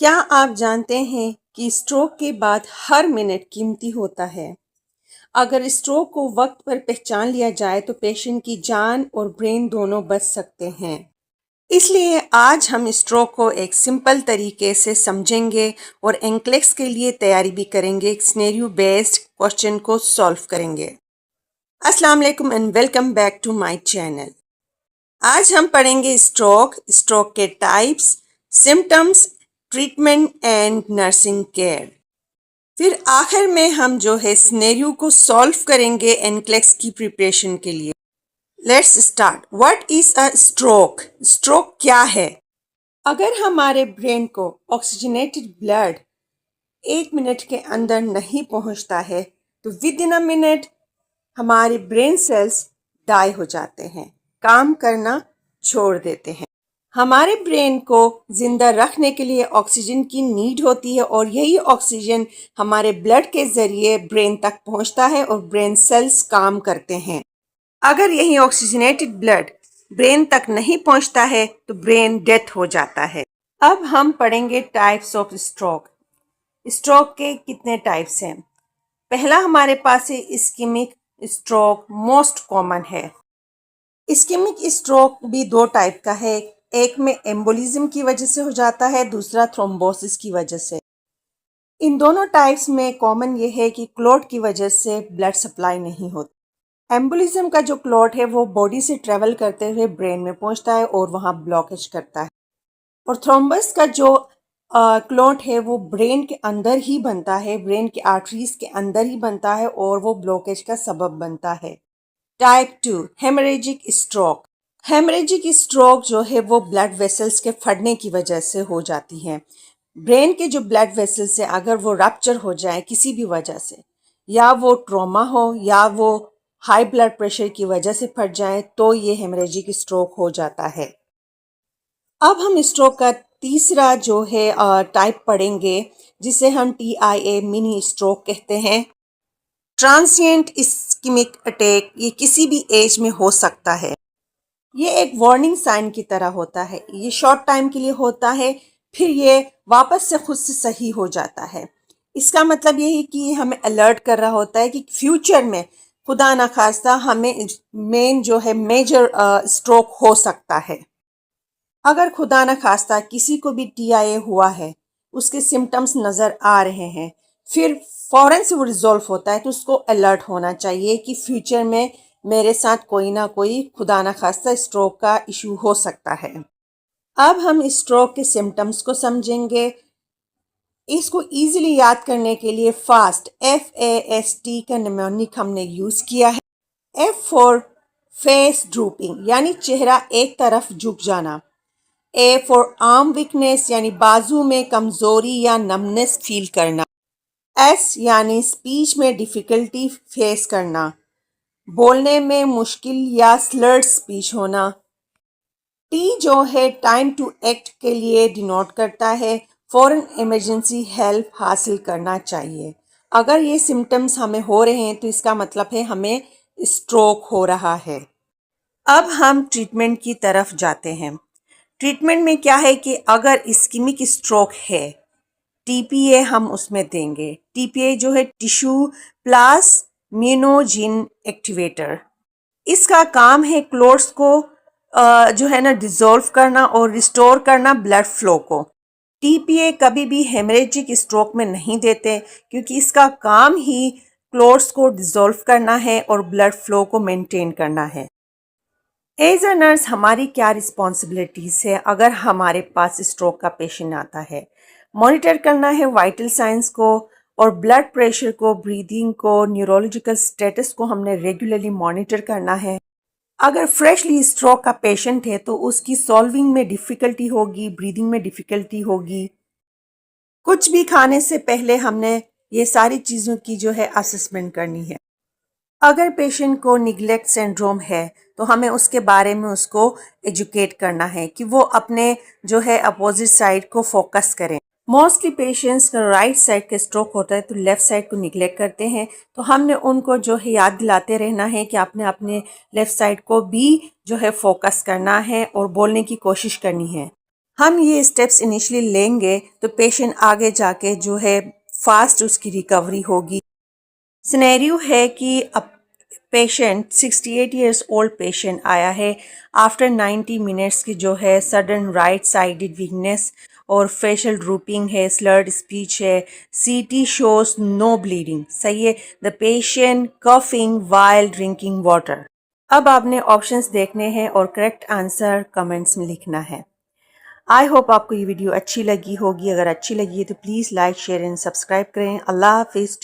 क्या आप जानते हैं कि स्ट्रोक के बाद हर मिनट कीमती होता है। अगर स्ट्रोक को वक्त पर पहचान लिया जाए तो पेशेंट की जान और ब्रेन दोनों बच सकते हैं। इसलिए आज हम स्ट्रोक को एक सिंपल तरीके से समझेंगे और एंक्लेक्स के लिए तैयारी भी करेंगे। सिनेरियो बेस्ड क्वेश्चन को सॉल्व करेंगे। अस्सलाम वालेकुम and welcome back to my channel. आज हम पढ़ेंगे स्ट्रोक, स्ट्रोक के types, symptoms, treatment and nursing care. फिर आखिर में हम जो है सिनेरियो को सॉल्व करेंगे एनक्लेक्स की प्रिपरेशन के लिए। Let's start. What is a stroke? Stroke क्या है? अगर हमारे ब्रेन को ऑक्सीजनेटेड ब्लड 1 मिनट के अंदर नहीं पहुंचता है तो विद इन अ मिनट हमारे ब्रेन सेल्स डाई हो जाते हैं, काम करना छोड़ देते हैं। हमारे ब्रेन को जिंदा रखने के लिए ऑक्सीजन की नीड होती है और यही ऑक्सीजन हमारे ब्लड के जरिए ब्रेन तक पहुंचता है और ब्रेन सेल्स काम करते हैं। अगर यही ऑक्सीजनेटेड ब्लड ब्रेन तक नहीं पहुंचता है तो ब्रेन डेथ हो जाता है। अब हम पढ़ेंगे टाइप्स ऑफ स्ट्रोक। स्ट्रोक के कितने टाइप्स हैं? पहला हमारे पास है इस्केमिक स्ट्रोक, मोस्ट कॉमन है। इस्केमिक स्ट्रोक भी दो टाइप का है, एक में एम्बोलिज्म की वजह से हो जाता है, दूसरा थ्रोम्बोसिस की वजह से। इन दोनों टाइप्स में कॉमन ये है कि क्लॉट की वजह से ब्लड सप्लाई नहीं होती। एम्बोलिज्म का जो क्लॉट है वो बॉडी से ट्रेवल करते हुए ब्रेन में पहुंचता है और वहां ब्लॉकेज करता है, और थ्रोम्बस का जो क्लॉट है वो ब्रेन के अंदर ही बनता है, ब्रेन के आर्टरीज के अंदर ही बनता है और वो ब्लॉकेज का सबब बनता है। Type 2 haemorrhagic stroke. Haemorrhagic stroke जो है वो ब्लड वेसल्स के फटने की वजह से हो जाती है। ब्रेन के जो ब्लड वेसल्स है अगर वो रप्चर हो जाए किसी भी वजह से, या वो ट्रॉमा हो या वो हाई ब्लड प्रेशर की वजह से फट जाए, तो ये हेमरेजिक स्ट्रोक हो जाता है। अब हम स्ट्रोक का तीसरा जो है टाइप पढ़ेंगे, जिसे हम TIA मिनी स्ट्रोक कहते हैं। ट्रांसिएंट इस्केमिक अटैक, ये किसी भी एज में हो सकता है। ये एक वार्निंग साइन की तरह होता है। ये शॉर्ट टाइम के लिए होता है, फिर ये वापस से खुद से सही हो जाता है। इसका मतलब ये है कि ये हमें अलर्ट कर रहा होता है कि फ्यूचर में खुदा ना खास्ता हमें मेन जो है मेजर स्ट्रोक हो सकता है। अगर खुदा न खास्ता किसी को भी TIA हुआ है, उसके सिम्टम्स नज़र आ रहे हैं, फिर फौरन से वो रिजॉल्व होता है, तो उसको अलर्ट होना चाहिए कि फ्यूचर में मेरे साथ कोई ना कोई खुदा न खास्ता स्ट्रोक का इशू हो सकता है। अब हम स्ट्रोक के सिम्टम्स को समझेंगे। इसको इजीली याद करने के लिए FAST का निमोनिक हमने यूज़ किया है। F फॉर फेस ड्रूपिंग, यानी चेहरा एक तरफ झुक जाना। A फॉर आर्म वीकनेस, यानी बाजू में कमजोरी या नमनेस फील करना। S यानी स्पीच में डिफिकल्टी फेस करना, बोलने में मुश्किल या स्लर्ड स्पीच होना। T जो है टाइम टू एक्ट के लिए डिनोट करता है, फौरन इमरजेंसी हेल्प हासिल करना चाहिए। अगर ये सिम्टम्स हमें हो रहे हैं तो इसका मतलब है हमें स्ट्रोक हो रहा है। अब हम ट्रीटमेंट की तरफ जाते हैं। ट्रीटमेंट में क्या है कि अगर इस्केमिक स्ट्रोक है, TPA हम उसमें देंगे। TPA जो है टिश्यू प्लाज्मिनोजेन एक्टिवेटर। इसका काम है क्लोट्स को जो है ना डिसॉल्व करना और रिस्टोर करना ब्लड फ्लो को। TPA कभी भी हेमरेजिक स्ट्रोक में नहीं देते, क्योंकि इसका काम ही क्लोट्स को डिसॉल्व करना है और ब्लड फ्लो को मेंटेन करना है। एज अ नर्स हमारी क्या रिस्पॉन्सिबिलिटीज़ है अगर हमारे पास स्ट्रोक का पेशेंट आता है? मॉनिटर करना है वाइटल साइंस को और ब्लड प्रेशर को, ब्रीदिंग को, न्यूरोलॉजिकल स्टेटस को हमने रेगुलरली मॉनिटर करना है। अगर फ्रेशली स्ट्रोक का पेशेंट है तो उसकी सॉल्विंग में डिफ़िकल्टी होगी, ब्रीदिंग में डिफ़िकल्टी होगी। कुछ भी खाने से पहले हमने ये सारी चीज़ों की जो है असेसमेंट करनी है। अगर पेशेंट को निग्लेक्ट सिंड्रोम है तो हमें उसके बारे में उसको एजुकेट करना है कि वो अपने जो है अपोजिट साइड को फोकस करें। मोस्टली पेशेंट्स का राइट साइड का स्ट्रोक होता है तो लेफ़्ट साइड को निग्लेक्ट करते हैं, तो हमने उनको जो है याद दिलाते रहना है कि आपने अपने लेफ़्ट साइड को भी जो है फोकस करना है और बोलने की कोशिश करनी है। हम ये स्टेप्स इनिशियली लेंगे तो पेशेंट आगे जाके जो है फास्ट उसकी रिकवरी होगी। सिनेरियो है कि अब पेशेंट 68 इयर्स ओल्ड पेशेंट आया है आफ्टर 90 मिनट्स की जो है सडन राइट साइडेड वीकनेस और फेशियल ड्रूपिंग है, स्लर्ड स्पीच है, सीटी शोज नो ब्लीडिंग। सही है। The patient coughing while drinking water. अब आपने ऑप्शंस देखने हैं और करेक्ट आंसर कमेंट्स में लिखना है। आई होप आपको ये वीडियो अच्छी लगी होगी। अगर अच्छी लगी है तो please like share and subscribe करें। अल्लाह हाफिज़।